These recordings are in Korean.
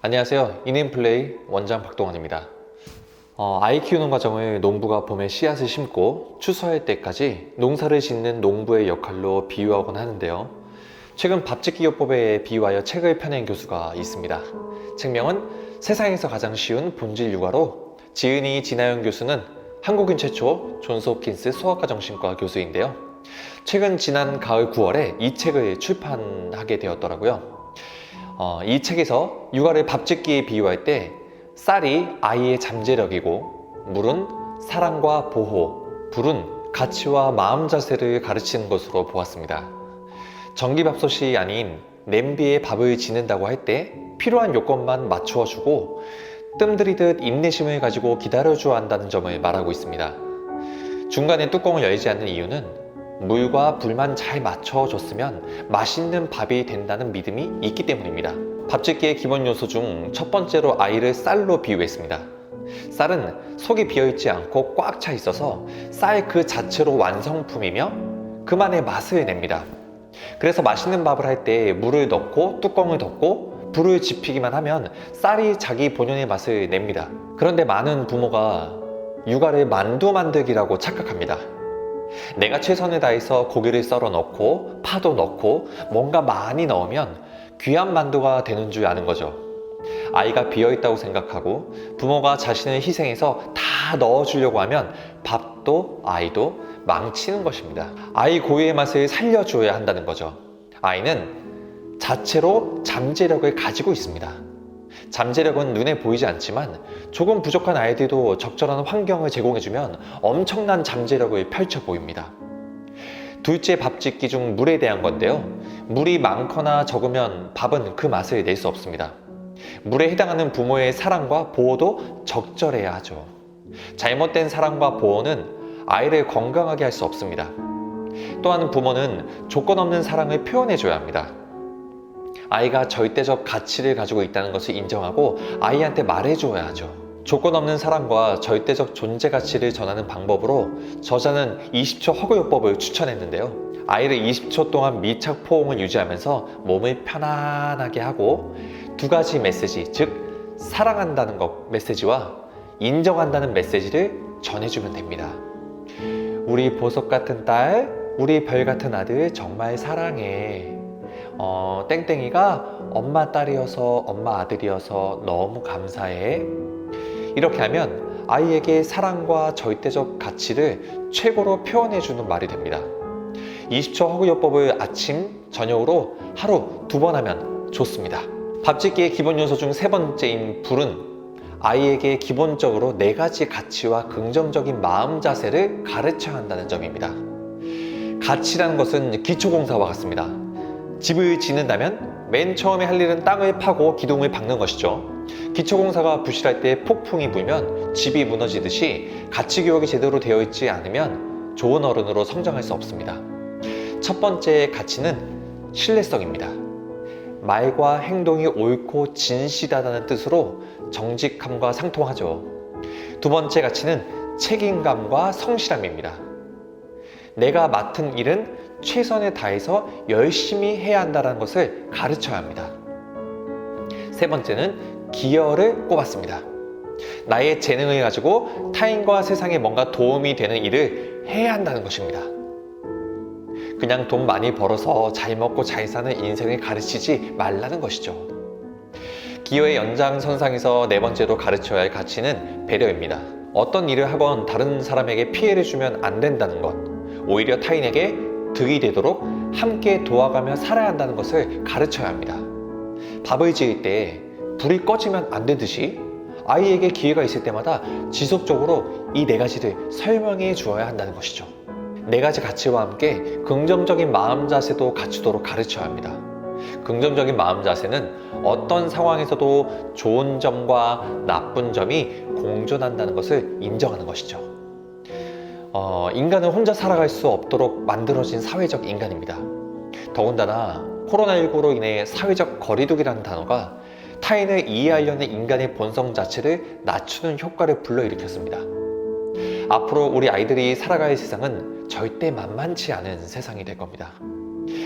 안녕하세요. 이닝플레이 원장 박동원입니다. 아이 키우는 과정을 농부가 봄에 씨앗을 심고 추수할 때까지 농사를 짓는 농부의 역할로 비유하곤 하는데요. 최근 밥짓기요법에 비유하여 책을 펴낸 교수가 있습니다. 책명은 세상에서 가장 쉬운 본질 육아로, 지은이 진아영 교수는 한국인 최초 존스 홉킨스 소아과정신과 교수인데요. 최근 지난 가을 9월에 이 책을 출판하게 되었더라고요. 이 책에서 육아를 밥짓기에 비유할 때 쌀이 아이의 잠재력이고, 물은 사랑과 보호, 불은 가치와 마음 자세를 가르치는 것으로 보았습니다. 전기밥솥이 아닌 냄비에 밥을 짓는다고 할 때 필요한 요건만 맞추어 주고 뜸들이듯 인내심을 가지고 기다려줘야 한다는 점을 말하고 있습니다. 중간에 뚜껑을 열지 않는 이유는 물과 불만 잘 맞춰줬으면 맛있는 밥이 된다는 믿음이 있기 때문입니다. 밥짓기의 기본 요소 중 첫 번째로 아이를 쌀로 비유했습니다. 쌀은 속이 비어있지 않고 꽉 차 있어서 쌀 그 자체로 완성품이며 그만의 맛을 냅니다. 그래서 맛있는 밥을 할 때 물을 넣고 뚜껑을 덮고 불을 지피기만 하면 쌀이 자기 본연의 맛을 냅니다. 그런데 많은 부모가 육아를 만두 만들기라고 착각합니다. 내가 최선을 다해서 고기를 썰어 넣고 파도 넣고 뭔가 많이 넣으면 귀한 만두가 되는 줄 아는 거죠. 아이가 비어있다고 생각하고 부모가 자신을 희생해서 다 넣어주려고 하면 밥도 아이도 망치는 것입니다. 아이 고유의 맛을 살려줘야 한다는 거죠. 아이는 자체로 잠재력을 가지고 있습니다. 잠재력은 눈에 보이지 않지만 조금 부족한 아이들도 적절한 환경을 제공해주면 엄청난 잠재력을 펼쳐 보입니다. 둘째 밥짓기 중 물에 대한 건데요. 물이 많거나 적으면 밥은 그 맛을 낼 수 없습니다. 물에 해당하는 부모의 사랑과 보호도 적절해야 하죠. 잘못된 사랑과 보호는 아이를 건강하게 할 수 없습니다. 또한 부모는 조건 없는 사랑을 표현해줘야 합니다. 아이가 절대적 가치를 가지고 있다는 것을 인정하고 아이한테 말해줘야 하죠. 조건 없는 사랑과 절대적 존재 가치를 전하는 방법으로 저자는 20초 허그요법을 추천했는데요. 아이를 20초 동안 밀착 포옹을 유지하면서 몸을 편안하게 하고 두 가지 메시지, 즉 사랑한다는 것 메시지와 인정한다는 메시지를 전해주면 됩니다. 우리 보석 같은 딸, 우리 별 같은 아들 정말 사랑해. 땡땡이가 엄마 딸이어서 엄마 아들이어서 너무 감사해. 이렇게 하면 아이에게 사랑과 절대적 가치를 최고로 표현해주는 말이 됩니다. 20초 허그요법을 아침, 저녁으로 하루 2번 하면 좋습니다. 밥짓기의 기본 요소 중 세 번째인 불은 아이에게 기본적으로 4가지 가치와 긍정적인 마음 자세를 가르쳐야 한다는 점입니다. 가치라는 것은 기초공사와 같습니다. 집을 짓는다면 맨 처음에 할 일은 땅을 파고 기둥을 박는 것이죠. 기초공사가 부실할 때 폭풍이 불면 집이 무너지듯이 가치교육이 제대로 되어 있지 않으면 좋은 어른으로 성장할 수 없습니다. 첫 번째 가치는 신뢰성입니다. 말과 행동이 옳고 진실하다는 뜻으로 정직함과 상통하죠. 두 번째 가치는 책임감과 성실함입니다. 내가 맡은 일은 최선을 다해서 열심히 해야 한다는 것을 가르쳐야 합니다. 세 번째는 기여를 꼽았습니다. 나의 재능을 가지고 타인과 세상에 뭔가 도움이 되는 일을 해야 한다는 것입니다. 그냥 돈 많이 벌어서 잘 먹고 잘 사는 인생을 가르치지 말라는 것이죠. 기여의 연장선상에서 네 번째로 가르쳐야 할 가치는 배려입니다. 어떤 일을 하건 다른 사람에게 피해를 주면 안 된다는 것, 오히려 타인에게 득이 되도록 함께 도와가며 살아야 한다는 것을 가르쳐야 합니다. 밥을 지을 때 불이 꺼지면 안 되듯이 아이에게 기회가 있을 때마다 지속적으로 이 4가지를 설명해 주어야 한다는 것이죠. 4가지 가치와 함께 긍정적인 마음 자세도 갖추도록 가르쳐야 합니다. 긍정적인 마음 자세는 어떤 상황에서도 좋은 점과 나쁜 점이 공존한다는 것을 인정하는 것이죠. 인간은 혼자 살아갈 수 없도록 만들어진 사회적 인간입니다. 더군다나 코로나19로 인해 사회적 거리두기라는 단어가 타인을 이해하려는 인간의 본성 자체를 낮추는 효과를 불러일으켰습니다. 앞으로 우리 아이들이 살아갈 세상은 절대 만만치 않은 세상이 될 겁니다.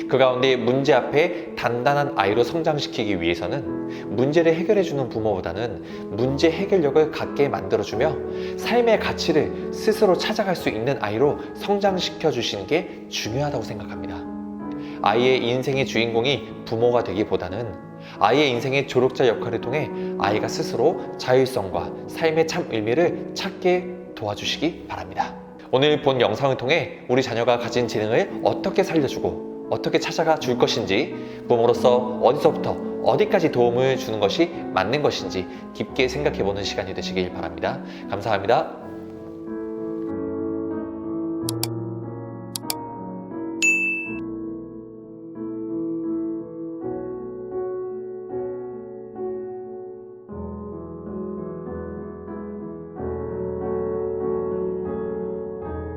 그 가운데 문제 앞에 단단한 아이로 성장시키기 위해서는 문제를 해결해주는 부모보다는 문제 해결력을 갖게 만들어주며 삶의 가치를 스스로 찾아갈 수 있는 아이로 성장시켜 주시는 게 중요하다고 생각합니다. 아이의 인생의 주인공이 부모가 되기보다는 아이의 인생의 조력자 역할을 통해 아이가 스스로 자율성과 삶의 참 의미를 찾게 도와주시기 바랍니다. 오늘 본 영상을 통해 우리 자녀가 가진 재능을 어떻게 살려주고 어떻게 찾아가 줄 것인지, 부모로서 어디서부터 어디까지 도움을 주는 것이 맞는 것인지 깊게 생각해보는 시간이 되시길 바랍니다. 감사합니다.